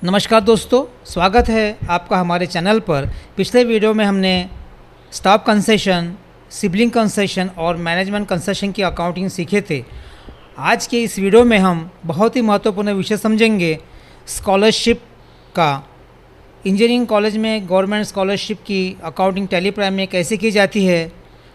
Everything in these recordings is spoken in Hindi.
नमस्कार दोस्तों, स्वागत है आपका हमारे चैनल पर। पिछले वीडियो में हमने स्टाफ कंसेशन, सिबलिंग कंसेशन और मैनेजमेंट कंसेशन की अकाउंटिंग सीखे थे। आज के इस वीडियो में हम बहुत ही महत्वपूर्ण विषय समझेंगे, स्कॉलरशिप का। इंजीनियरिंग कॉलेज में गवर्नमेंट स्कॉलरशिप की अकाउंटिंग टैली प्राइम में कैसे की जाती है।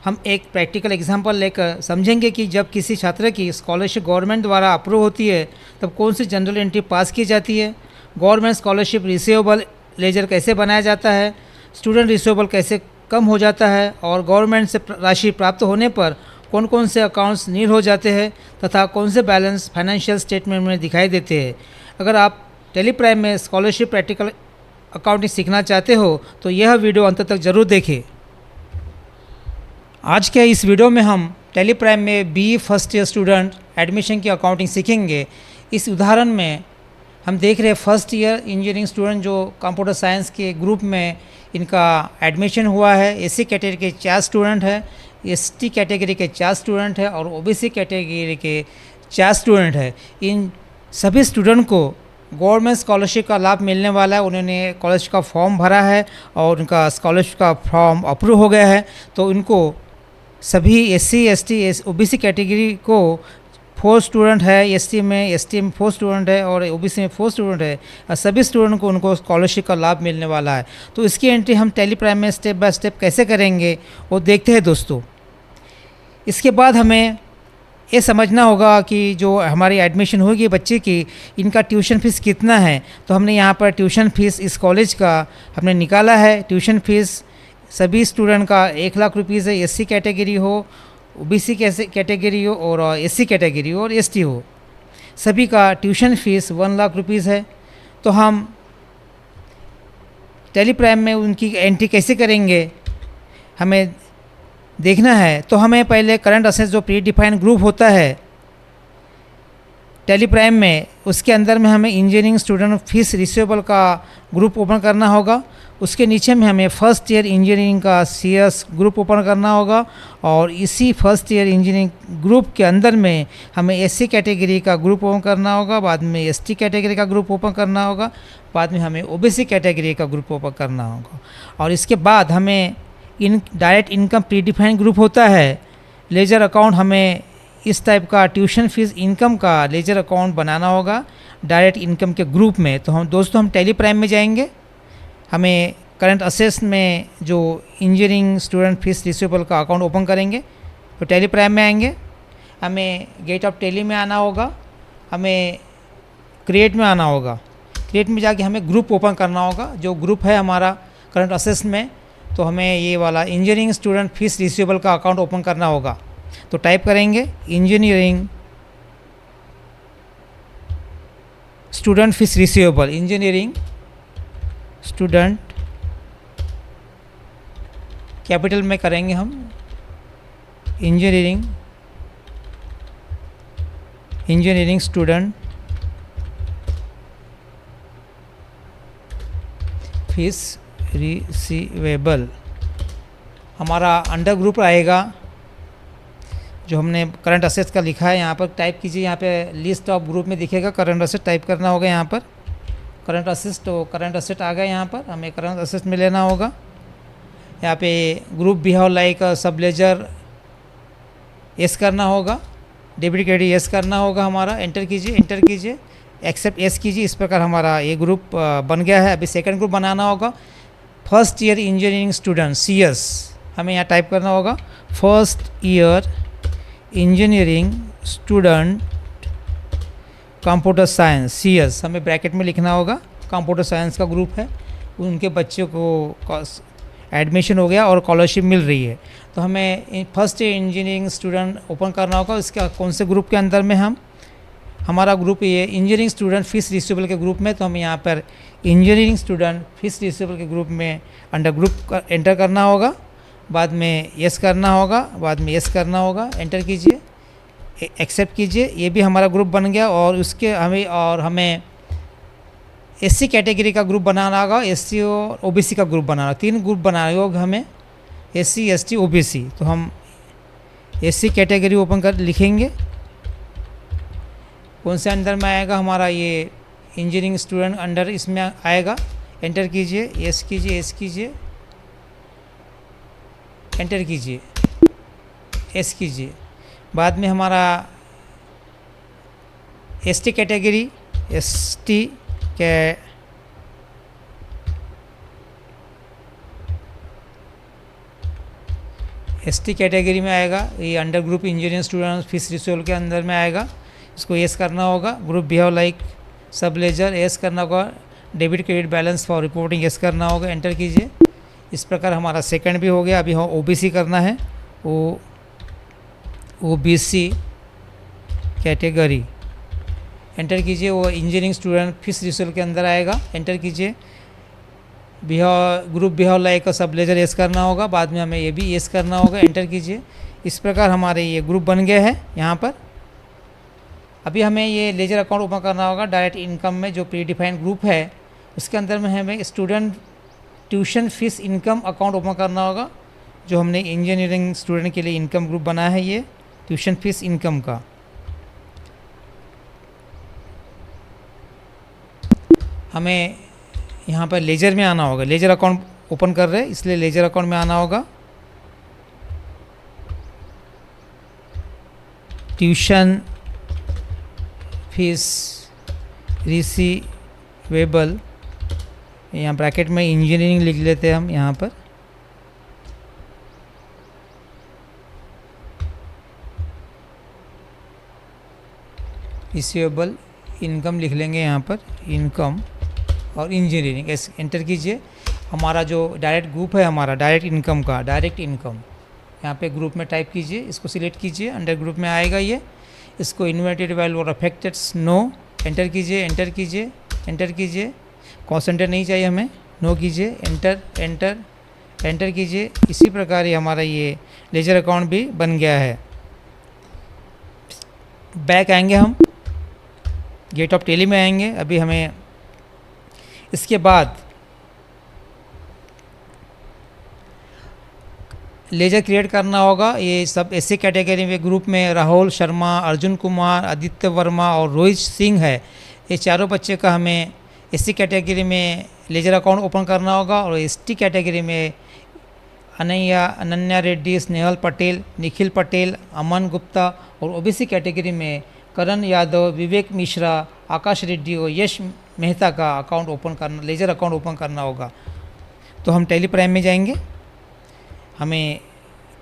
हम एक प्रैक्टिकल एग्जांपल लेकर समझेंगे कि जब किसी छात्र की स्कॉलरशिप गवर्नमेंट द्वारा अप्रूव होती है तब कौन सी जनरल एंट्री पास की जाती है, गवर्नमेंट स्कॉलरशिप रिसीवेबल लेजर कैसे बनाया जाता है, स्टूडेंट रिसीवेबल कैसे कम हो जाता है और गवर्नमेंट से राशि प्राप्त होने पर कौन कौन से अकाउंट्स नील हो जाते हैं तथा कौन से बैलेंस फाइनेंशियल स्टेटमेंट में दिखाई देते हैं। अगर आप टैली प्राइम में स्कॉलरशिप प्रैक्टिकल अकाउंटिंग सीखना चाहते हो तो यह वीडियो अंत तक ज़रूर देखें। आज के इस वीडियो में हम टैली प्राइम में BE first year student admission की अकाउंटिंग सीखेंगे। इस उदाहरण में हम देख रहे हैं फर्स्ट ईयर इंजीनियरिंग स्टूडेंट जो कंप्यूटर साइंस के ग्रुप में इनका एडमिशन हुआ है। SC कैटेगरी के 4 स्टूडेंट है, ST कैटेगरी के 4 स्टूडेंट है और OBC कैटेगरी के 4 स्टूडेंट है। इन सभी स्टूडेंट को गवर्नमेंट स्कॉलरशिप का लाभ मिलने वाला है। उन्होंने स्कॉलरशिप का फॉर्म भरा है और उनका स्कॉलरशिप का फॉर्म अप्रूव हो गया है। तो उनको सभी SC ST OBC कैटेगरी को 4 स्टूडेंट है, ST में 4 स्टूडेंट है और OBC में 4 स्टूडेंट है और सभी स्टूडेंट को उनको स्कॉलरशिप का लाभ मिलने वाला है। तो इसकी एंट्री हम टैली प्राइम में स्टेप बाय स्टेप कैसे करेंगे वो देखते हैं दोस्तों। इसके बाद हमें ये समझना होगा कि जो हमारी एडमिशन होगी बच्चे की, इनका ट्यूशन फीस कितना है। तो हमने यहाँ पर ट्यूशन फीस इस कॉलेज का हमने निकाला है। ट्यूशन फीस सभी स्टूडेंट का 1 लाख रुपीज़ है। SC कैटेगरी हो, OBC कैटेगरी हो और SC कैटेगरी हो और ST हो, सभी का ट्यूशन फीस 1 लाख रुपीज़ है। तो हम टैली प्राइम में उनकी एंट्री कैसे करेंगे हमें देखना है। तो हमें पहले करंट असेट्स जो प्री डिफाइंड ग्रुप होता है टैली प्राइम में, उसके अंदर में हमें इंजीनियरिंग स्टूडेंट फीस रिसीवेबल का ग्रुप ओपन करना होगा। उसके नीचे में हमें फर्स्ट ईयर इंजीनियरिंग का CS ग्रुप ओपन करना होगा और इसी फर्स्ट ईयर इंजीनियरिंग ग्रुप के अंदर में हमें SC कैटेगरी का ग्रुप ओपन करना होगा, बाद में ST कैटेगरी का ग्रुप ओपन करना होगा, बाद में हमें OBC कैटेगरी का ग्रुप ओपन करना होगा। और इसके बाद हमें direct income pre defined group होता है, लेजर अकाउंट, हमें इस टाइप का ट्यूशन फीस इनकम का लेजर अकाउंट बनाना होगा डायरेक्ट इनकम के ग्रुप में। तो हम टैली प्राइम में जाएंगे। हमें करंट असेट्स में जो इंजीनियरिंग स्टूडेंट फीस रिसीवेबल का अकाउंट ओपन करेंगे तो टैली प्राइम में आएंगे। हमें गेट ऑफ टैली में आना होगा, हमें क्रिएट में आना होगा। क्रिएट में जाके हमें ग्रुप ओपन करना होगा, जो ग्रुप है हमारा करंट असेट्स में। तो हमें ये वाला इंजीनियरिंग स्टूडेंट फीस रिसीवेबल का अकाउंट ओपन करना होगा। तो टाइप करेंगे engineering student fees receivable, engineering student, capital में करेंगे हम, इंजीनियरिंग स्टूडेंट फीस रिसीवेबल हमारा अंडर ग्रुप आएगा जो हमने करंट असेट्स का लिखा है। यहाँ पर टाइप कीजिए, यहाँ पे लिस्ट ऑफ ग्रुप में दिखेगा करंट असेट, टाइप करना होगा यहाँ पर करंट असेट्स। तो करंट असेट आ गया, यहाँ पर हमें करंट असेट्स में लेना होगा। यहाँ पे ग्रुप बिहेव लाइक सब लेजर यस करना होगा, डेबिट क्रेडिट यस करना होगा हमारा। एंटर कीजिए, एक्सेप्ट यस कीजिए। इस प्रकार हमारा ये ग्रुप बन गया है। अभी सेकंड ग्रुप बनाना होगा, first year engineering student CS, हमें यहाँ टाइप करना होगा first year engineering student computer science CS, हमें ब्रैकेट में लिखना होगा। कंप्यूटर साइंस का ग्रुप है, उनके बच्चों को एडमिशन हो गया और स्कॉलरशिप मिल रही है। तो हमें first year engineering student open करना होगा। इसका कौन से ग्रुप के अंदर में हमारा ग्रुप ये इंजीनियरिंग स्टूडेंट फीस रिसीवेबल के ग्रुप में। तो हमें यहाँ पर इंजीनियरिंग स्टूडेंट फीस रिसीवेबल के ग्रुप में अंडर ग्रुप एंटर करना होगा, बाद में यस करना होगा, बाद में यस करना होगा। एंटर कीजिए, एक्सेप्ट कीजिए। ये भी हमारा ग्रुप बन गया। और हमें SC कैटेगरी का ग्रुप बनाना होगा, SC और OBC का ग्रुप बनाना, 3 ग्रुप बनाना होगा हमें, SC ST OBC। तो हम SC कैटेगरी ओपन कर लिखेंगे। कौन से अंदर में आएगा हमारा ये इंजीनियरिंग स्टूडेंट अंडर इसमें आएगा, एंटर कीजिए, एस कीजिए, एस कीजिए, एंटर कीजिए, एस कीजिए। बाद में हमारा एसटी कैटेगरी, एसटी कैटेगरी में आएगा, ये under group engineering student fees Ri Sol के अंदर में आएगा, इसको एस करना होगा। ग्रुप बिहेव लाइक सब लेजर, एस करना होगा। Debit credit balance for reporting, S करना होगा, एंटर कीजिए। इस प्रकार हमारा सेकंड भी हो गया। अभी हम ओबीसी करना है, ओबीसी कैटेगरी, एंटर कीजिए। वो इंजीनियरिंग स्टूडेंट फीस रिसोल के अंदर आएगा, एंटर कीजिए। ग्रुप बिहेव लाइक का सब लेजर एस करना होगा, बाद में हमें ये भी एस करना होगा, एंटर कीजिए। इस प्रकार हमारे ये ग्रुप बन गए हैं यहाँ पर। अभी हमें ये लेजर अकाउंट ओपन करना होगा डायरेक्ट इनकम में, जो प्री डिफाइंड ग्रुप है उसके अंदर में हमें student tuition fees income account open करना होगा, जो हमने इंजीनियरिंग स्टूडेंट के लिए इनकम ग्रुप बनाया है, ये ट्यूशन फीस इनकम का। हमें यहाँ पर लेजर में आना होगा, लेजर अकाउंट ओपन कर रहे हैं इसलिए लेजर अकाउंट में आना होगा। ट्यूशन फीस रिसीवेबल, यहाँ ब्रैकेट में इंजीनियरिंग लिख लेते हैं हम यहाँ पर। रिसीवेबल इनकम लिख लेंगे यहाँ पर, इनकम और इंजीनियरिंग, एस एंटर कीजिए। हमारा जो डायरेक्ट ग्रुप है हमारा डायरेक्ट इनकम का, डायरेक्ट इनकम यहाँ पे ग्रुप में टाइप कीजिए, इसको सिलेक्ट कीजिए, अंडर ग्रुप में आएगा ये। इसको इन्वर्टेड वैल्यू और अफेक्टेड नो, एंटर कीजिए, एंटर कीजिए, एंटर कीजिए। कॉन्सेंट्रेट नहीं चाहिए हमें, नो कीजिए, एंटर एंटर एंटर कीजिए। इसी प्रकार ही हमारा ये लेजर अकाउंट भी बन गया है। बैक आएंगे हम, गेट ऑफ टेली में आएंगे। अभी हमें इसके बाद लेजर क्रिएट करना होगा। ये सब ऐसे कैटेगरी में ग्रुप में राहुल शर्मा, अर्जुन कुमार, आदित्य वर्मा और रोहित सिंह है। ये चारों बच्चे का हमें एससी कैटेगरी में लेजर अकाउंट ओपन करना होगा, और एसटी कैटेगरी में अनन्या रेड्डी, स्नेहल पटेल, निखिल पटेल, अमन गुप्ता, और ओबीसी कैटेगरी में करण यादव, विवेक मिश्रा, आकाश रेड्डी और यश मेहता का अकाउंट ओपन करना, लेजर अकाउंट ओपन करना होगा। तो हम टेली प्राइम में जाएंगे, हमें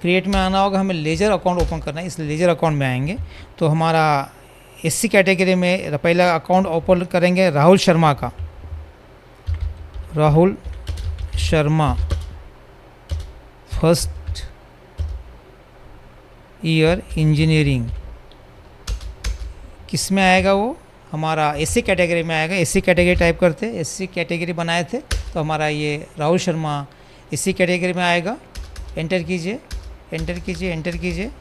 क्रिएट में आना होगा, हमें लेजर अकाउंट ओपन करना है, इसलिए लेजर अकाउंट में आएंगे। तो हमारा एससी कैटेगरी में पहला अकाउंट ओपन करेंगे राहुल शर्मा का, Rahul Sharma first year engineering. किस में आएगा वो? हमारा एससी कैटेगरी में आएगा। एससी कैटेगरी टाइप करते, एससी कैटेगरी बनाए थे तो हमारा ये राहुल शर्मा एससी कैटेगरी में आएगा। एंटर कीजिए, एंटर कीजिए, एंटर कीजिए,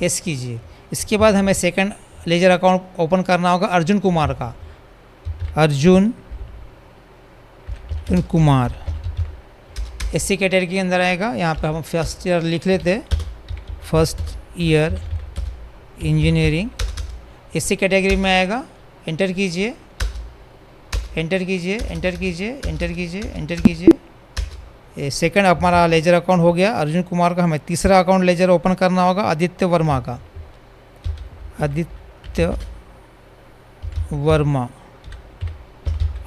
एस कीजिए। इसके बाद हमें सेकंड लेजर अकाउंट ओपन करना होगा अर्जुन कुमार का, अर्जुन कुमार एससी कैटेगरी के अंदर आएगा। यहाँ पे हम फर्स्ट ईयर लिख लेते हैं, first year engineering, SC category में आएगा। एंटर कीजिए, एंटर कीजिए, एंटर कीजिए, एंटर कीजिए, एंटर कीजिए। सेकंड हमारा लेजर अकाउंट हो गया अर्जुन कुमार का। हमें तीसरा अकाउंट लेजर ओपन करना होगा आदित्य वर्मा का, Aditya Verma,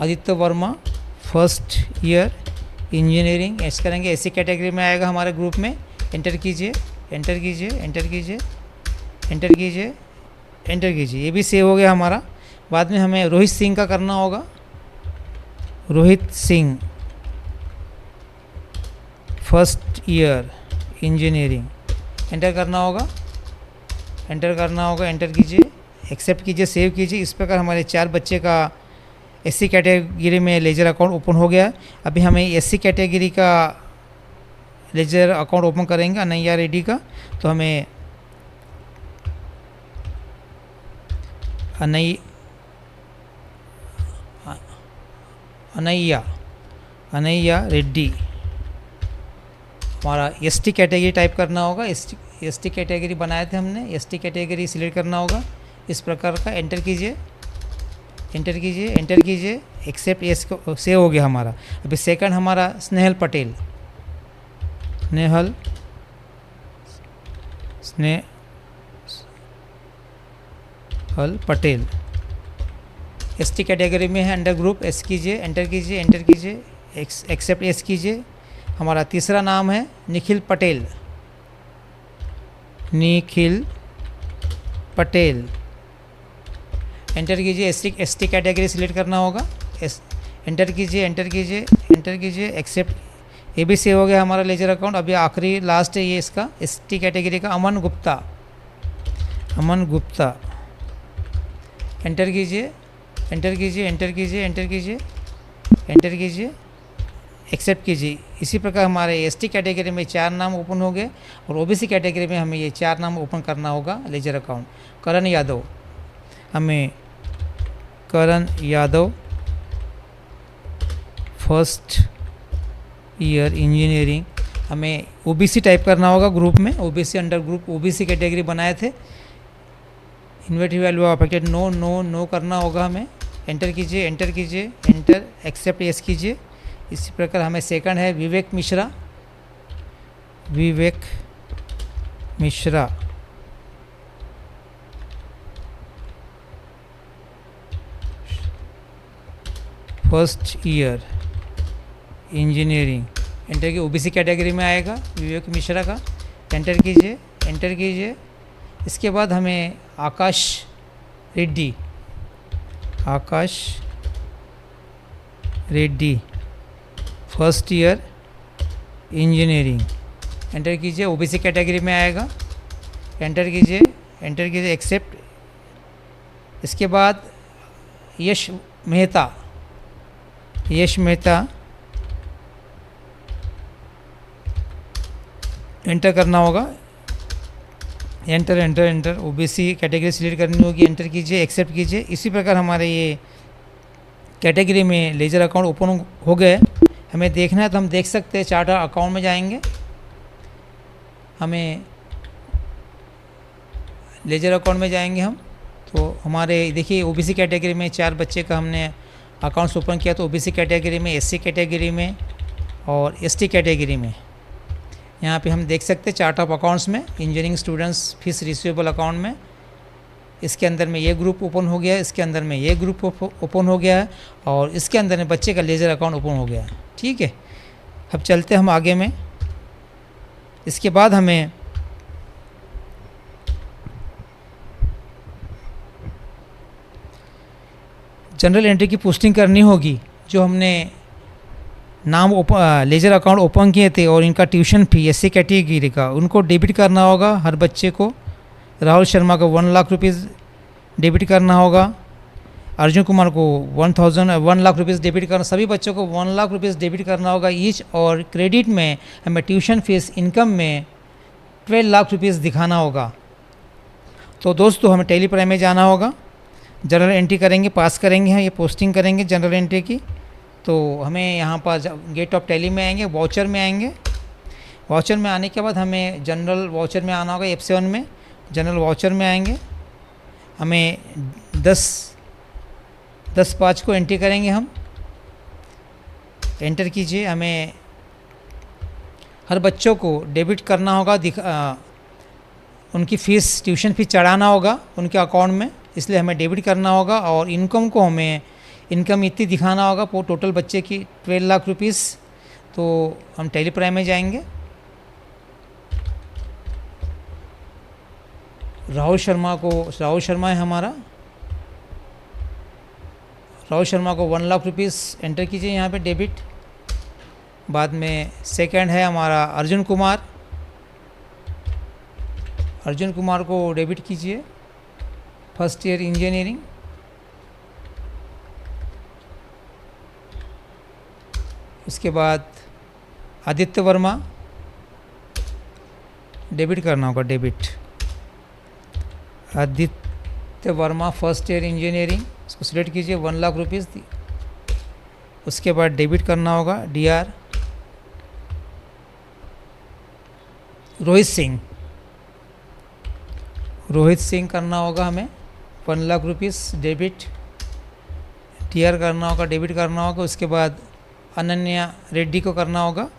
Aditya Verma first year engineering. ऐसे करेंगे, एससी कैटेगरी में आएगा हमारे ग्रुप में। एंटर कीजिए, एंटर कीजिए, एंटर कीजिए, एंटर कीजिए, एंटर कीजिए। ये भी सेव हो गया हमारा। बाद में हमें रोहित सिंह का करना होगा, Rohit Singh first year engineering. Enter करना होगा, एंटर करना होगा, एंटर कीजिए, एक्सेप्ट कीजिए, सेव कीजिए। इस प्रकार हमारे 4 बच्चे का एससी कैटेगरी में लेजर अकाउंट ओपन हो गया। अभी हमें एससी कैटेगरी का लेजर अकाउंट ओपन करेंगे अनैया रेड्डी का। तो हमें अनैया रेड्डी हमारा एसटी कैटेगरी टाइप करना होगा। एसटी कैटेगरी बनाए थे हमने, एसटी कैटेगरी सिलेक्ट करना होगा इस प्रकार का। एंटर कीजिए, एंटर कीजिए, एंटर कीजिए, एक्सेप्ट यस को से हो गया हमारा। अभी सेकंड हमारा स्नेहल पटेल, स्नेहल पटेल एसटी कैटेगरी में है, अंडर ग्रुप एस कीजिए, एंटर कीजिए, एंटर कीजिए, एक्सेप्ट एस कीजिए। हमारा तीसरा नाम है निखिल पटेल, निखिल पटेल, एंटर कीजिए, एसटी कैटेगरी सिलेक्ट करना होगा, एंटर कीजिए, एंटर कीजिए, एंटर कीजिए, एक्सेप्ट ये भी सेव हो गया हमारा लेजर अकाउंट। अभी आखिरी लास्ट है ये इसका एसटी कैटेगरी का, अमन गुप्ता, अमन गुप्ता, एंटर कीजिए, एंटर कीजिए, एंटर कीजिए, एंटर कीजिए, एंटर कीजिए, एक्सेप्ट कीजिए। इसी प्रकार हमारे एसटी कैटेगरी में 4 नाम ओपन हो गए और ओबीसी कैटेगरी में हमें ये 4 नाम ओपन करना होगा लेजर अकाउंट। करण यादव, हमें Karan Yadav first year engineering, हमें ओबीसी टाइप करना होगा ग्रुप में, OBC under group OBC category बनाए थे। Inventory value affected no no no करना होगा हमें, एंटर कीजिए, एंटर कीजिए, एंटर, एक्सेप्ट यस कीजिए। इसी प्रकार हमें सेकंड है Vivek Mishra, Vivek Mishra, first year engineering, enter की ओबीसी कैटेगरी में आएगा विवेक मिश्रा का, एंटर कीजिए, एंटर कीजिए। इसके बाद हमें Akash Reddy, Akash Reddy first year engineering, enter कीजिए, ओबीसी कैटेगरी में आएगा, एंटर कीजिए, एंटर कीजिए, एक्सेप्ट। इसके बाद यश मेहता, यश मेहता, एंटर करना होगा, enter enter enter, OBC category select करनी होगी, एंटर कीजिए, एक्सेप्ट कीजिए। इसी प्रकार हमारे ये कैटेगरी में लेजर अकाउंट ओपन हो गए। हमें देखना है तो हम देख सकते हैं, चार्टर अकाउंट में जाएंगे, हमें लेजर अकाउंट में जाएंगे हम, तो हमारे देखिए ओबीसी कैटेगरी में 4 बच्चे का हमने अकाउंट्स ओपन किया, तो ओबीसी कैटेगरी में, एससी कैटेगरी में और एसटी कैटेगरी में यहाँ पे हम देख सकते हैं चार्ट ऑफ अकाउंट्स में engineering students fees receivable account में, इसके अंदर में ये ग्रुप ओपन हो गया है, इसके अंदर में ये ग्रुप ओपन हो गया है और इसके अंदर में बच्चे का लेजर अकाउंट ओपन हो गया है। ठीक है, अब चलते हम आगे में। इसके बाद हमें जनरल एंट्री की पोस्टिंग करनी होगी। जो हमने नाम लेजर अकाउंट ओपन किए थे और इनका ट्यूशन फी एससी कैटेगरी का, उनको डेबिट करना होगा हर बच्चे को। राहुल शर्मा को 1 लाख रुपीज़ डेबिट करना होगा, अर्जुन कुमार को 1 लाख रुपीज़ डेबिट करना, सभी बच्चों को 1 लाख रुपीज़ डेबिट करना होगा ईच। और क्रेडिट में हमें ट्यूशन फीस इनकम में 12 लाख रुपीज़ दिखाना होगा। तो दोस्तों हमें टेली प्राइम में जाना होगा, जनरल एंट्री करेंगे, पास करेंगे, ये पोस्टिंग करेंगे जनरल एंट्री की। तो हमें यहाँ पर गेट ऑफ टेली में आएंगे, वाउचर में आएंगे, वाउचर में आने के बाद हमें जनरल वाउचर में आना होगा, F7 में जनरल वाउचर में आएंगे। हमें 10/5 को एंट्री करेंगे हम, एंटर कीजिए। हमें हर बच्चों को डेबिट करना होगा, उनकी फ़ीस ट्यूशन फीस चढ़ाना होगा उनके अकाउंट में, इसलिए हमें डेबिट करना होगा। और इनकम को हमें इनकम इतनी दिखाना होगा, वो टोटल बच्चे की 12 लाख रुपीज़। तो हम टेली प्राइम में जाएंगे, राहुल शर्मा है हमारा, राहुल शर्मा को 1 लाख रुपीज़ एंटर कीजिए यहाँ पे डेबिट। बाद में सेकंड है हमारा अर्जुन कुमार को डेबिट कीजिए, फर्स्ट ईयर इंजीनियरिंग। उसके बाद आदित्य वर्मा डेबिट करना होगा, debit Aditya Verma first year engineering, इसको सिलेक्ट कीजिए, 1 लाख रुपीज़। उसके बाद डेबिट करना होगा DR रोहित सिंह करना होगा हमें 1 लाख रुपीज़ डेबिट। टीआर करना होगा, डेबिट करना होगा। उसके बाद अनन्या रेड्डी को करना होगा।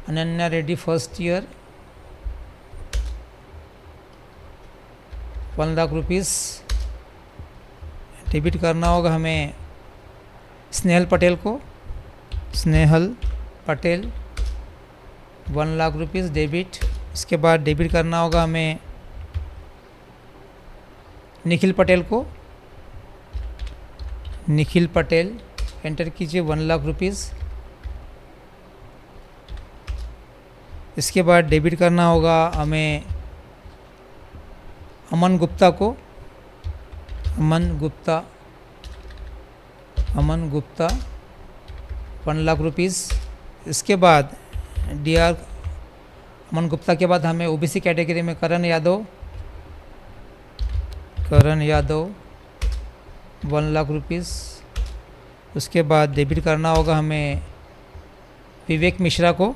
Ananya Reddy first year 1 lakh rupees debit करना होगा हमें। स्नेहल पटेल को, स्नेहल पटेल 1 लाख रुपीज़ डेबिट। इसके बाद डेबिट करना होगा हमें निखिल पटेल को, निखिल पटेल एंटर कीजिए 1 लाख रुपीज़। इसके बाद डेबिट करना होगा हमें अमन गुप्ता को, अमन गुप्ता 1 लाख रुपीज़। इसके बाद डीआर अमन गुप्ता के बाद हमें ओबीसी कैटेगरी में करण यादव 1 लाख रुपीज़। उसके बाद डेबिट करना होगा हमें विवेक मिश्रा को,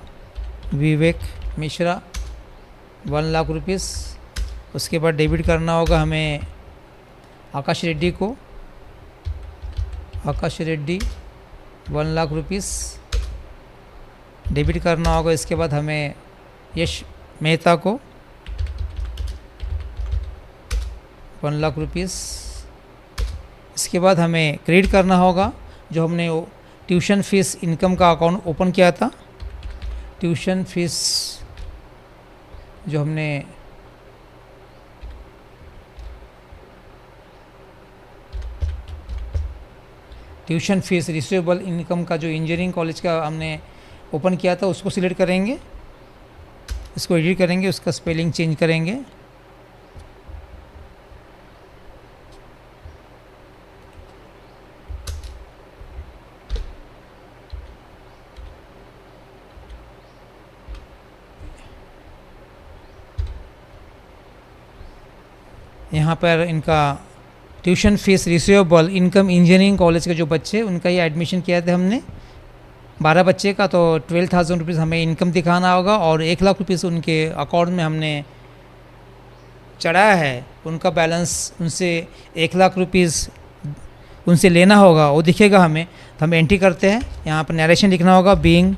विवेक मिश्रा 1 लाख रुपीज़। उसके बाद डेबिट करना होगा हमें आकाश रेड्डी को, आकाश रेड्डी 1 लाख रुपीज़ डेबिट करना होगा। इसके बाद हमें यश मेहता को 1 लाख रुपीज़। इसके बाद हमें क्रेडिट करना होगा जो हमने ट्यूशन फीस इनकम का अकाउंट ओपन किया था, ट्यूशन फीस जो हमने ट्यूशन फीस रिसीवेबल इनकम का जो इंजीनियरिंग कॉलेज का हमने ओपन किया था उसको सिलेक्ट करेंगे, इसको एडिट करेंगे, उसका स्पेलिंग चेंज करेंगे। यहाँ पर इनका tuition fees receivable income engineering college के जो बच्चे उनका ये एडमिशन किया था हमने 12 बच्चे का, तो 12,000 रुपीज़ हमें इनकम दिखाना होगा और 1 लाख रुपीज़ उनके अकाउंट में हमने चढ़ाया है। उनका बैलेंस उनसे 1 लाख रुपीज़ उनसे लेना होगा, वो दिखेगा हमें। तो हम एंट्री करते हैं, यहाँ पर नरेशन लिखना होगा being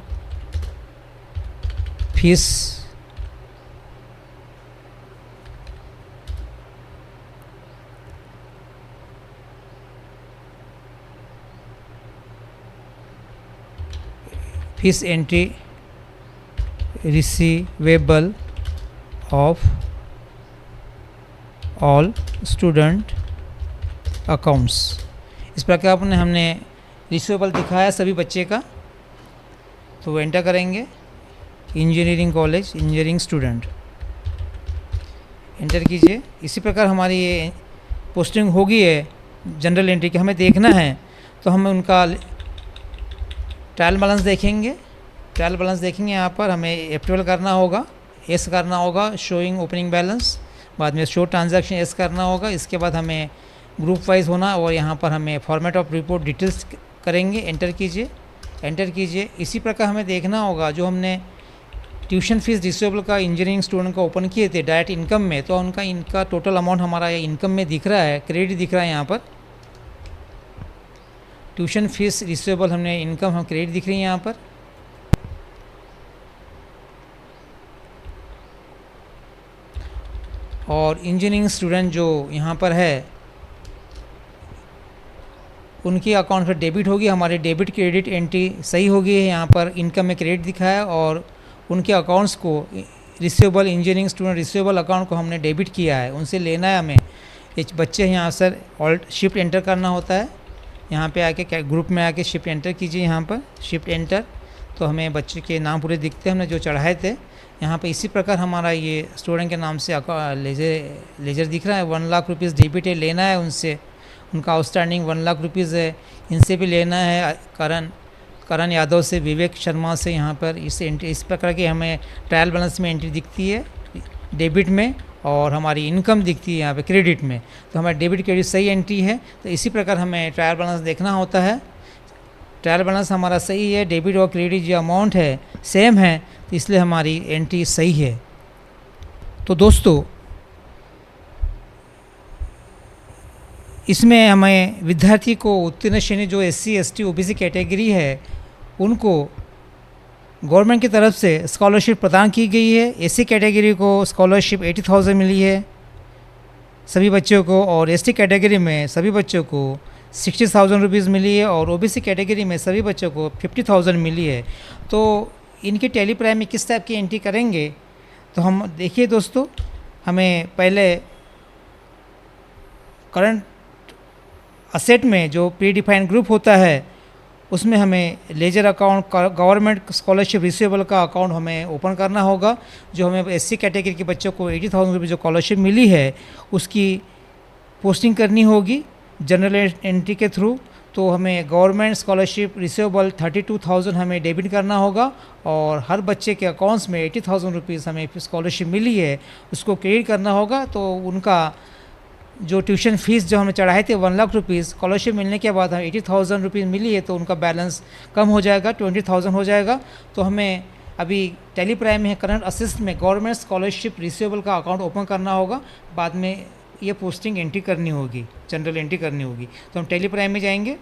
fees fees entry receivable of all student accounts. इस प्रकार अपने हमने रिसीवेबल दिखाया सभी बच्चे का, तो वो एंटर करेंगे engineering college engineering student, enter कीजिए। इसी प्रकार हमारी ये पोस्टिंग होगी है जनरल एंट्री की, हमें देखना है तो हमें उनका ट्रायल बैलेंस देखेंगे। ट्रायल बैलेंस देखेंगे, यहाँ पर हमें F12 करना होगा, एस करना होगा शोइंग ओपनिंग बैलेंस, बाद में शो ट्रांजैक्शन एस करना होगा। इसके बाद हमें ग्रुप वाइज होना और यहाँ पर हमें फॉर्मेट ऑफ रिपोर्ट डिटेल्स करेंगे, एंटर कीजिए, एंटर कीजिए। इसी प्रकार हमें देखना होगा जो हमने ट्यूशन फीस रिसीवेबल का इंजीनियरिंग स्टूडेंट का ओपन किए थे डायरेक्ट इनकम में, तो उनका इनका टोटल अमाउंट हमारा इनकम में दिख रहा है, क्रेडिट दिख रहा है। यहाँ पर ट्यूशन फीस रिसीवेबल हमने इनकम हम क्रेडिट दिख रही है यहाँ पर। और इंजीनियरिंग स्टूडेंट जो यहाँ पर है उनकी अकाउंट पर डेबिट होगी, हमारे डेबिट क्रेडिट एंट्री सही होगी है। यहाँ पर इनकम में क्रेडिट दिखा है और उनके अकाउंट्स को receivable engineering student receivable account को हमने डेबिट किया है, उनसे लेना है हमें। ये बच्चे यहाँ सर ऑल्ट शिफ्ट एंटर करना होता है, यहाँ पे आके ग्रुप में आके शिफ्ट एंटर कीजिए, यहाँ पर शिफ्ट एंटर, तो हमें बच्चे के नाम पूरे दिखते हैं हमने जो चढ़ाए थे यहाँ पे। इसी प्रकार हमारा ये स्टूडेंट के नाम से लेजर दिख रहा है, 1 लाख रुपीज़ डेबिट है, लेना है उनसे, उनका आउटस्टैंडिंग 1 लाख रुपीज़ है, इनसे भी लेना है, करण यादव से, विवेक शर्मा से। यहाँ पर इस प्रकार की हमें ट्रायल बैलेंस में एंट्री दिखती है डेबिट में, और हमारी इनकम दिखती है यहाँ पे क्रेडिट में। तो हमारा डेबिट क्रेडिट सही एंट्री है। तो इसी प्रकार हमें ट्रायल बैलेंस देखना होता है। ट्रायल बैलेंस हमारा सही है, डेबिट और क्रेडिट जो अमाउंट है सेम है, तो इसलिए हमारी एंट्री सही है। तो दोस्तों इसमें हमें विद्यार्थी को उत्तीर्ण श्रेणी जो SC ST OBC कैटेगरी है उनको गवर्नमेंट की तरफ से स्कॉलरशिप प्रदान की गई है। SC कैटेगरी को स्कॉलरशिप 80,000 मिली है सभी बच्चों को, और ST कैटेगरी में सभी बच्चों को 60,000 रुपीज़ मिली है, और OBC कैटेगरी में सभी बच्चों को 50,000 मिली है। तो इनकी टेली प्राइम में किस टाइप की एंट्री करेंगे, तो हम देखिए दोस्तों, हमें पहले करंट असेट में जो प्री डिफाइंड ग्रुप होता है उसमें हमें ledger account, government scholarship receivable का अकाउंट हमें ओपन करना होगा। जो हमें SC कैटेगरी के बच्चों को 80,000 रुपये जो स्कॉलरशिप मिली है उसकी पोस्टिंग करनी होगी जनरल एंट्री के थ्रू। तो हमें गवर्नमेंट स्कॉलरशिप रिसीवेबल 32,000 हमें डेबिट करना होगा, और हर बच्चे के अकाउंट्स में 80,000 रुपीज़ हमें स्कॉलरशिप मिली है उसको क्रेडिट करना होगा। तो उनका जो ट्यूशन फीस जो हमें चढ़ाए थे 1 लाख रुपीज़, स्कॉलरशिप मिलने के बाद हमें 80,000 रुपीज़ मिली है तो उनका बैलेंस कम हो जाएगा, 20,000 हो जाएगा। तो हमें अभी टेली प्राइम में करंट असिस्ट में गवर्नमेंट स्कॉलरशिप रिसीवेबल का अकाउंट ओपन करना होगा, बाद में ये पोस्टिंग एंट्री करनी होगी, जनरल एंट्री करनी होगी। तो हम टेली प्राइम में जाएंगे,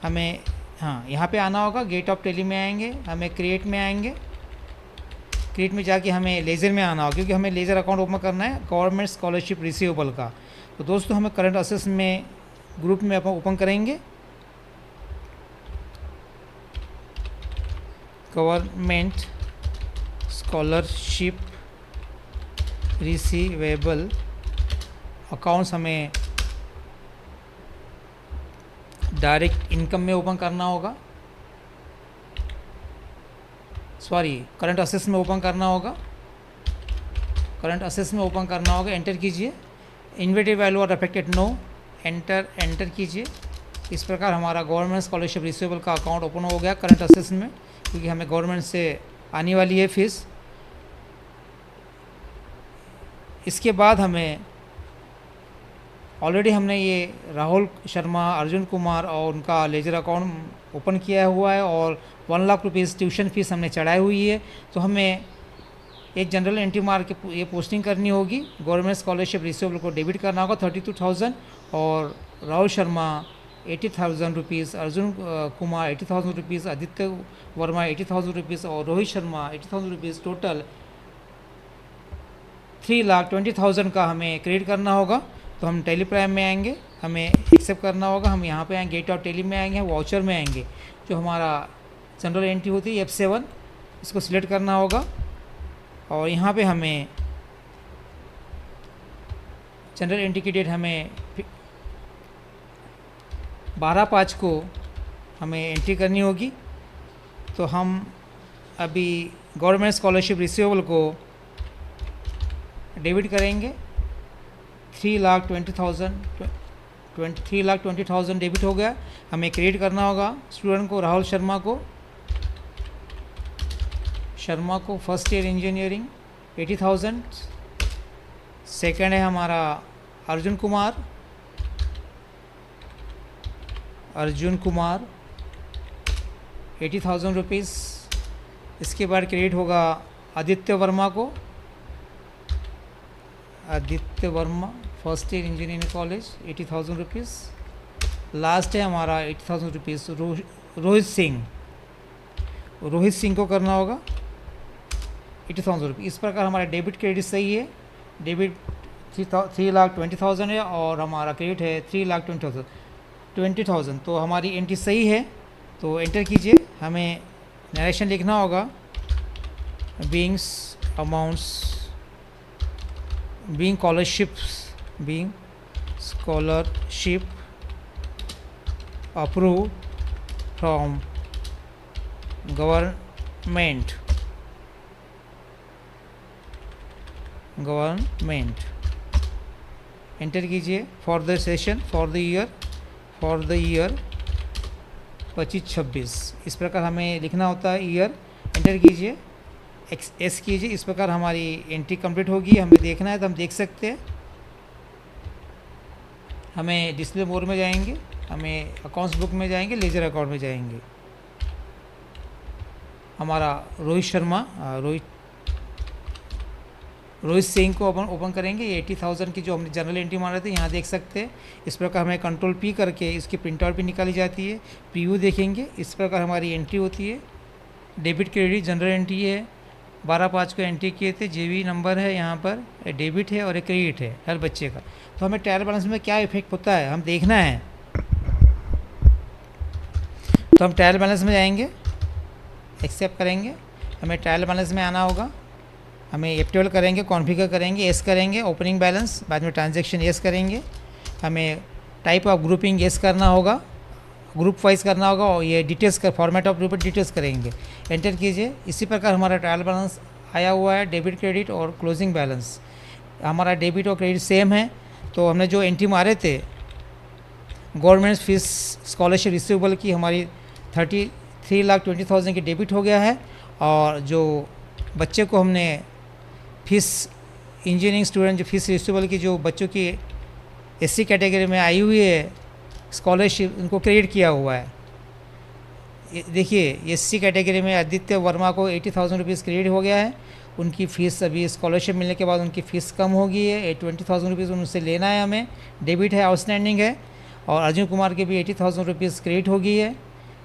हमें यहाँ पे आना होगा, गेट ऑफ टेली में आएंगे, हमें क्रिएट में आएंगे, क्रिएट में जाके हमें लेज़र में आना होगा क्योंकि हमें लेज़र अकाउंट ओपन करना है गवर्नमेंट स्कॉलरशिप रिसीवेबल का। तो दोस्तों हमें करंट असेस में ग्रुप में अपन ओपन करेंगे, गवर्नमेंट स्कॉलरशिप रिसीवेबल अकाउंट्स हमें डायरेक्ट इनकम में ओपन करना होगा, सॉरी करंट असेस में ओपन करना होगा, करंट असेस में ओपन करना होगा। एंटर कीजिए, इन्वेटेड वैल्यू और अफेक्टेड नो, एंटर कीजिए। इस प्रकार हमारा गवर्नमेंट स्कॉलरशिप रिसीवेबल का अकाउंट ओपन हो गया करंट असेस में, क्योंकि हमें गवर्नमेंट से आने वाली है फीस। इसके बाद हमें ऑलरेडी हमने ये राहुल शर्मा, अर्जुन कुमार और उनका लेजर अकाउंट ओपन किया हुआ है और 1 लाख रुपीज़ ट्यूशन फीस हमने चढ़ाई हुई है। तो हमें एक जनरल एंट्री मार के ये पोस्टिंग करनी होगी, गवर्नमेंट स्कॉलरशिप रिसीवेबल को डेबिट करना होगा 32,000, और Rahul Sharma 80,000 rupees, Arjun Kumar 80,000 rupees, Aditya Verma 80,000 rupees और रोहित शर्मा 80,000 रुपीज़, टोटल 3,20,000 का हमें क्रेडिट करना होगा। तो हम टेली प्राइम में आएंगे, हमें एक्सेप्ट करना होगा, हम यहाँ पे आएंगे, गेट ऑफ टेली में आएंगे, वाउचर में आएंगे, जो हमारा जनरल एंट्री होती है F7, इसको सिलेक्ट करना होगा, और यहाँ पे हमें जनरल एंट्री की डेट हमें 12/5 को हमें एंट्री करनी होगी। तो हम अभी गवर्नमेंट स्कॉलरशिप रिसीवेबल को डेबिट करेंगे, 3,20,000 डेबिट हो गया। हमें क्रेडिट करना होगा स्टूडेंट को, राहुल शर्मा को फर्स्ट ईयर इंजीनियरिंग 80,000। सेकंड है हमारा अर्जुन कुमार 80,000 रुपीज़। इसके बाद क्रेडिट होगा Aditya Verma first year engineering college 80,000 rupees. Last है हमारा 80,000 रुपीज़ रोहित सिंह को करना होगा 80,000 रुपीज़। इस प्रकार हमारा डेबिट क्रेडिट सही है, डेबिट 3,20,000 है और हमारा क्रेडिट है 3,20,000। तो हमारी एंट्री सही है, तो एंटर कीजिए। हमें नरेशन लिखना होगा, beings amounts being scholarship approved from government enter कीजिए। For the session for the year 25-26 इस प्रकार हमें लिखना होता है ईयर। एंटर कीजिए, एस कीजिए। इस प्रकार हमारी एंट्री कंप्लीट होगी। हमें देखना है तो हम देख सकते हैं। हमें डिस्प्ले मोड में जाएंगे, हमें अकाउंट्स बुक में जाएंगे, लेजर अकाउंट में जाएंगे। हमारा रोहित रोहित सिंह को ओपन करेंगे। 80,000 की जो हमने जनरल एंट्री मारे थे यहाँ देख सकते हैं। इस प्रकार हमें कंट्रोल पी करके इसकी प्रिंट आउट भी निकाली जाती है। प्रीव्यू देखेंगे, इस प्रकार हमारी एंट्री होती है। डेबिट क्रेडिट जनरल एंट्री है, 12/5 को एंट्री किए थे। जेवी नंबर है, यहाँ पर डेबिट है और एक क्रेडिट है हर बच्चे का। तो हमें ट्रायल बैलेंस में क्या इफेक्ट होता है हम देखना है। तो हम ट्रायल बैलेंस में जाएंगे, एक्सेप्ट करेंगे, हमें ट्रायल बैलेंस में आना होगा। हमें F12 करेंगे, कॉन्फ़िगर करेंगे, एस करेंगे, ओपनिंग बैलेंस, बाद में ट्रांजैक्शन एस करेंगे। हमें टाइप ऑफ ग्रुपिंग एस करना होगा, ग्रुप वाइज करना होगा, और ये डिटेल्स का फॉर्मेट ऑफ ग्रुप डिटेल्स करेंगे, एंटर कीजिए। इसी प्रकार हमारा ट्रायल बैलेंस आया हुआ है, डेबिट क्रेडिट और क्लोजिंग बैलेंस। हमारा डेबिट और क्रेडिट सेम है। तो हमने जो एंट्री मारे थे गवर्नमेंट फीस स्कॉलरशिप रिसीवेबल की, हमारी 33,20,000 की डेबिट हो गया है। और जो बच्चे को हमने फीस इंजीनियरिंग स्टूडेंट जो फीस रिसीवेबल की जो बच्चों की SC कैटेगरी में आई हुई है स्कॉलरशिप, उनको क्रेडिट किया हुआ है। देखिए SC कैटेगरी में आदित्य वर्मा को 80,000 रुपीज़ क्रेडिट हो गया है। उनकी फ़ीस अभी स्कॉलरशिप मिलने के बाद उनकी फ़ीस कम हो गई है। 20,000 रुपीज़ उनसे लेना है हमें, डेबिट है, आउटस्टैंडिंग है। और अर्जुन कुमार के भी 80,000 रुपीज़ क्रेडिट हो गई है,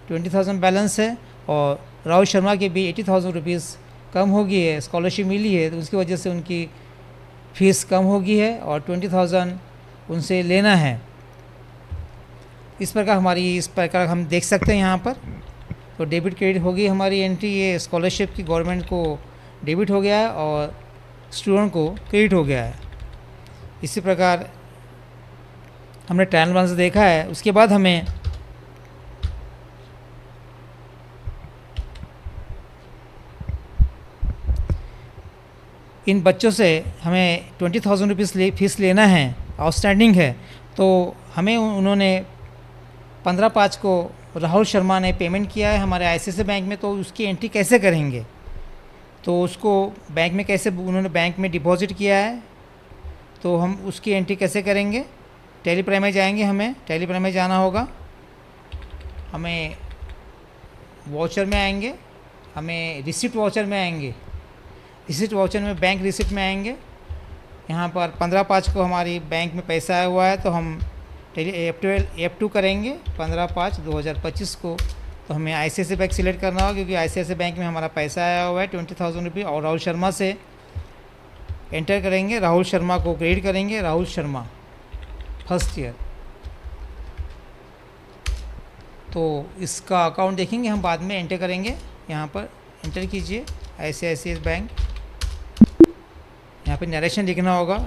20,000 बैलेंस है। और राहुल शर्मा के भी 80,000 रुपीज़ कम हो गई है, स्कॉलरशिप मिली है तो उसकी वजह से उनकी फ़ीस कम हो गई है और 20,000 उनसे लेना है। इस प्रकार हम देख सकते हैं यहाँ पर। तो डेबिट क्रेडिट हो गई हमारी एंट्री, ये स्कॉलरशिप की गवर्नमेंट को डेबिट हो गया है और स्टूडेंट को क्रेडिट हो गया है। इसी प्रकार हमने ट्रायल बैलेंस देखा है। उसके बाद हमें इन बच्चों से हमें 20,000 रुपीज़ फीस लेना है, आउटस्टैंडिंग है। तो हमें उन्होंने 15/5 को राहुल शर्मा ने पेमेंट किया है हमारे ICICI बैंक में। तो उसकी एंट्री कैसे करेंगे, तो उसको बैंक में कैसे, उन्होंने बैंक में डिपॉजिट किया है तो हम उसकी एंट्री कैसे करेंगे। टेलीप्राइम में जाएंगे, हमें टेलीप्राइम में जाना होगा। हमें वाउचर में आएंगे, हमें रिसिप्ट वाउचर में आएंगे, रिसिप्ट वाउचर में बैंक रिसिप्ट में आएंगे। यहाँ पर 15/5 को हमारी बैंक में पैसा आया हुआ है तो हम F2 करेंगे 15/5/2025 को। तो हमें ICICI बैंक सिलेक्ट करना होगा क्योंकि ICICI बैंक में हमारा पैसा आया हुआ है 20,000 रुपये। और राहुल शर्मा से एंटर करेंगे, राहुल शर्मा को क्रेडिट करेंगे, राहुल शर्मा फर्स्ट ईयर। तो इसका अकाउंट देखेंगे हम बाद में, एंटर करेंगे। यहाँ पर एंटर कीजिए ICICI बैंक। यहाँ पे नरेशन लिखना होगा,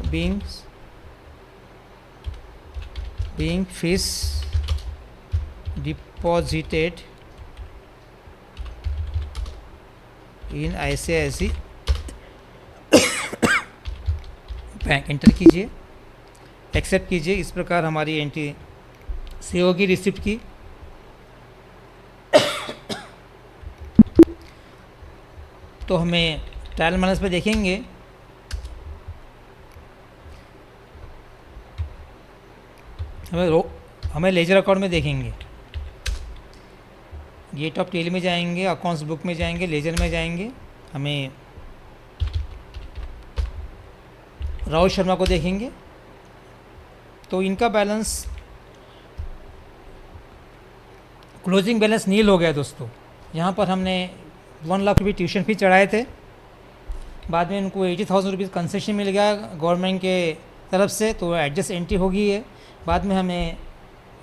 being fees deposited in ICICI bank, enter कीजिए, एक्सेप्ट कीजिए। इस प्रकार हमारी एंट्री सेव होगी रिसिप्ट की। तो हमें ट्रायल बैलेंस पे देखेंगे, हमें लेजर अकाउंट में देखेंगे। गेट ऑफ टेली में जाएंगे, अकाउंट्स बुक में जाएंगे, लेजर में जाएंगे। हमें राहुल शर्मा को देखेंगे तो इनका बैलेंस क्लोजिंग बैलेंस नील हो गया दोस्तों। यहाँ पर हमने 1 लाख रुपये ट्यूशन फी चढ़ाए थे, बाद में उनको 80,000 रुपीज़ कंसेशन मिल गया गवर्नमेंट के तरफ से, तो एडजस्ट एंट्री हो गई है। बाद में हमें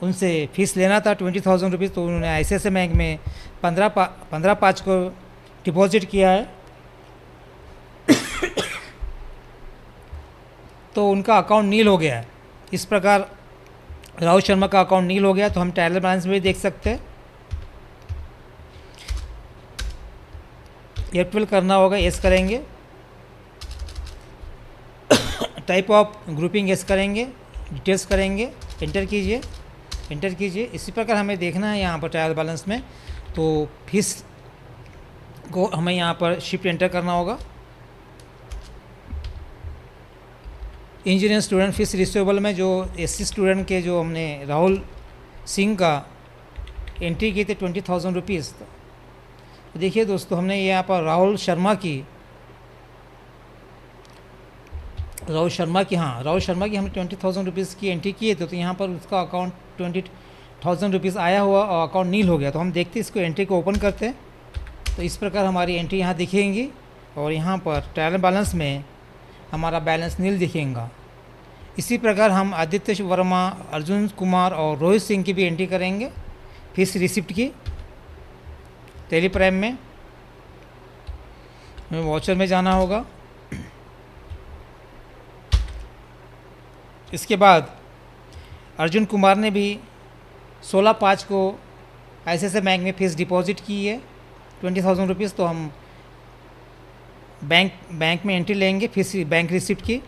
उनसे फ़ीस लेना था 20,000 रुपीज़, तो उन्होंने ICICI बैंक में 15/5 को डिपॉजिट किया है। तो उनका अकाउंट नील हो गया है। इस प्रकार राहुल शर्मा का अकाउंट नील हो गया। तो हम ट्रायल बैलेंस में भी देख सकते हैं। F12 करना होगा, एस करेंगे, टाइप ऑफ ग्रुपिंग एस करेंगे, डिटेल्स करेंगे, एंटर कीजिए, एंटर कीजिए। इसी प्रकार हमें देखना है यहाँ पर ट्रायल बैलेंस में। तो फीस को हमें यहाँ पर शिफ्ट एंटर करना होगा। इंजीनियर स्टूडेंट फीस रिसीवेबल में जो SC स्टूडेंट के जो हमने राहुल सिंह का एंट्री की थी 20,000 रुपीज़। तो देखिए दोस्तों, हमने यहाँ पर राहुल शर्मा की राहुल शर्मा की, हाँ राहुल शर्मा की हमने 20,000 रुपीज़ की एंट्री किए थे, तो यहाँ पर उसका अकाउंट 20,000 रुपीज़ आया हुआ और अकाउंट नील हो गया। तो हम देखते इसको एंट्री को ओपन करते हैं, तो इस प्रकार हमारी एंट्री यहाँ दिखेंगी और यहाँ पर ट्रायल बैलेंस में हमारा बैलेंस नील दिखेगा। इसी प्रकार हम आदित्य वर्मा, अर्जुन कुमार और रोहित सिंह की भी एंट्री करेंगे फीस रिसिप्ट की टेली प्राइम में। हमें वॉचर में जाना होगा। इसके बाद अर्जुन कुमार ने भी 16/5 को ICICI बैंक में फीस डिपॉजिट की है 20,000 रुपीज़। तो हम बैंक में एंट्री लेंगे फीस बैंक रिसिप्ट की।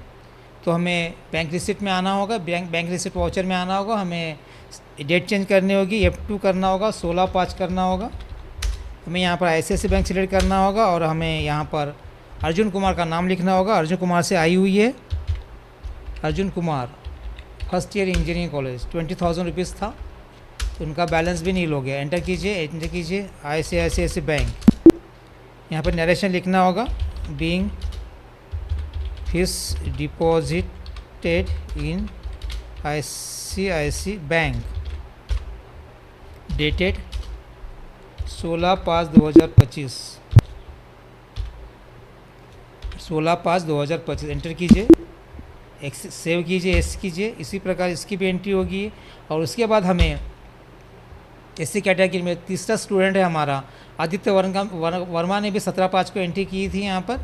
तो हमें बैंक रिसिप्ट में आना होगा, बैंक रिसिप्ट वाउचर में आना होगा, हमें डेट चेंज करनी होगी, F2 करना होगा, 16/5 करना होगा। हमें यहाँ पर ICICI बैंक सिलेक्ट करना होगा और हमें यहाँ पर अर्जुन कुमार का नाम लिखना होगा। अर्जुन कुमार से आई हुई है, Arjun Kumar first year engineering college, 20,000 rupees था, तो उनका बैलेंस भी नील हो गया। एंटर कीजिए ICICI बैंक। यहाँ पर नरेशन लिखना होगा, being fees deposited in ICICI bank, dated 16/5/2025, 16/5/2025। Enter कीजिए, सेव कीजिए, एस कीजिए। इसी प्रकार इसकी भी एंट्री होगी। और उसके बाद हमें SC कैटेगरी में तीसरा स्टूडेंट है हमारा आदित्य वर्मा ने भी 17/5 को एंट्री की थी यहाँ पर।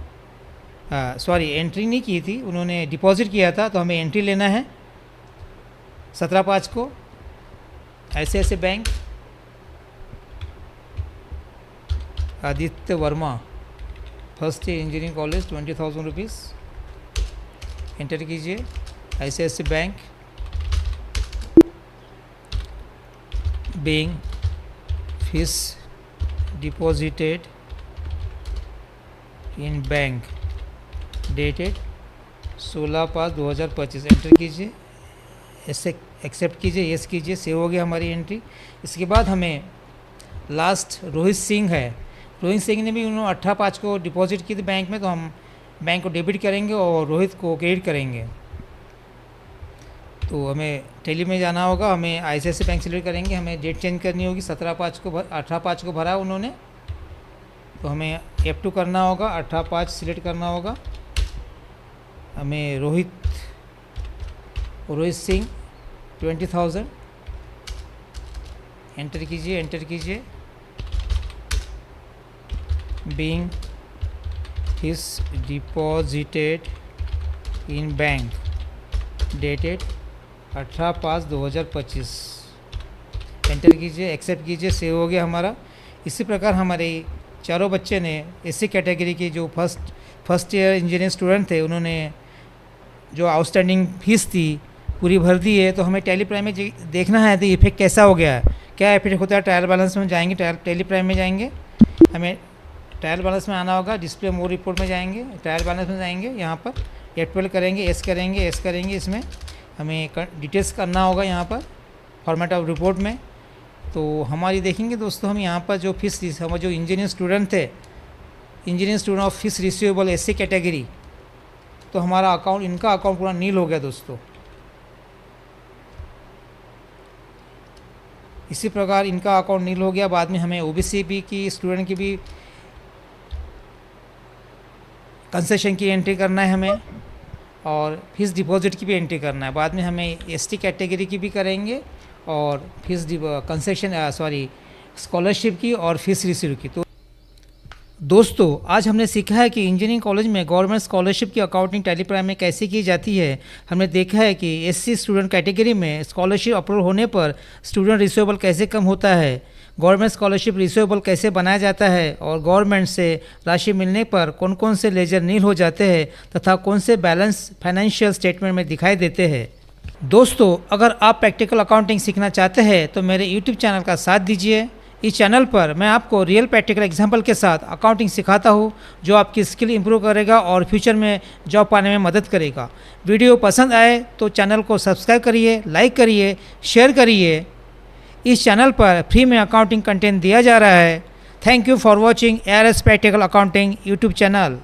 सॉरी, एंट्री नहीं की थी, उन्होंने डिपॉजिट किया था। तो हमें एंट्री लेना है 17/5 को ICICI bank, Aditya Verma first year engineering college, 20,000 rupees. Enter कीजिए ICICI bank, being fees deposited in bank, dated 16/5/2025। Enter कीजिए, ऐसे एक्सेप्ट कीजिए, यस कीजिए, सेव हो गया हमारी एंट्री। इसके बाद हमें लास्ट रोहित सिंह है। रोहित सिंह ने भी उन्होंने 18/5 को डिपॉजिट की थी बैंक में, तो हम बैंक को डेबिट करेंगे और रोहित को क्रेडिट करेंगे। तो हमें टेली में जाना होगा, हमें ICICI बैंक सिलेक्ट करेंगे, हमें डेट चेंज करनी होगी। 18/5 को भरा उन्होंने, तो हमें F2 करना होगा, 18/5 सिलेक्ट करना होगा। हमें रोहित सिंह 20,000 एंटर कीजिए, being fees deposited in bank, dated 18/5/2025। Enter कीजिए, एक्सेप्ट कीजिए, सेव हो गया हमारा। इसी प्रकार हमारे चारों बच्चे ने SC कैटेगरी की जो फर्स्ट ईयर इंजीनियरिंग स्टूडेंट थे, उन्होंने जो आउटस्टैंडिंग फीस थी पूरी भर दी है। तो हमें टेली प्राइम में देखना है तो इफेक्ट कैसा हो गया है, क्या इफेक्ट होता है। ट्रायल बैलेंस में जाएंगे, टेली प्राइम में जाएंगे, हमें ट्रायल बैलेंस में आना होगा, डिस्प्ले मोर रिपोर्ट में जाएंगे, ट्रायल बैलेंस में जाएंगे, यहाँ पर F12 करेंगे, एस करेंगे। इसमें हमें डिटेल्स करना होगा यहाँ पर फॉर्मेट ऑफ रिपोर्ट में। तो हमारी देखेंगे दोस्तों, हम यहाँ पर जो फीस, हमारे जो इंजीनियरिंग स्टूडेंट थे, engineering student of fees receivable SC category, तो हमारा अकाउंट, इनका अकाउंट पूरा नील हो गया दोस्तों। इसी प्रकार इनका अकाउंट नील हो गया। बाद में हमें OBC भी की स्टूडेंट की भी कंसेशन की एंट्री करना है हमें, और फीस डिपॉजिट की भी एंट्री करना है। बाद में हमें ST कैटेगरी की भी करेंगे और फीस कंसेशन स्कॉलरशिप की और फीस रिसीव की। तो दोस्तों, आज हमने सीखा है कि इंजीनियरिंग कॉलेज में गवर्नमेंट स्कॉलरशिप की अकाउंटिंग टेली प्राइम में कैसे की जाती है। हमने देखा है कि SC स्टूडेंट कैटेगरी में स्कॉलरशिप अप्रूव होने पर स्टूडेंट रिसीवेबल कैसे कम होता है, गवर्नमेंट स्कॉलरशिप रिसीवेबल कैसे बनाया जाता है, और गवर्नमेंट से राशि मिलने पर कौन कौन से लेजर नील हो जाते हैं तथा कौन से बैलेंस फाइनेंशियल स्टेटमेंट में दिखाई देते हैं। दोस्तों, अगर आप प्रैक्टिकल अकाउंटिंग सीखना चाहते हैं तो मेरे YouTube चैनल का साथ दीजिए। इस चैनल पर मैं आपको रियल प्रैक्टिकल एग्जाम्पल के साथ अकाउंटिंग सिखाता हूँ, जो आपकी स्किल इंप्रूव करेगा और फ्यूचर में जॉब पाने में मदद करेगा। वीडियो पसंद आए तो चैनल को सब्सक्राइब करिए, लाइक करिए, शेयर करिए। इस चैनल पर फ्री में अकाउंटिंग कंटेंट दिया जा रहा है। Thank you for watching ARS practical accounting YouTube channel.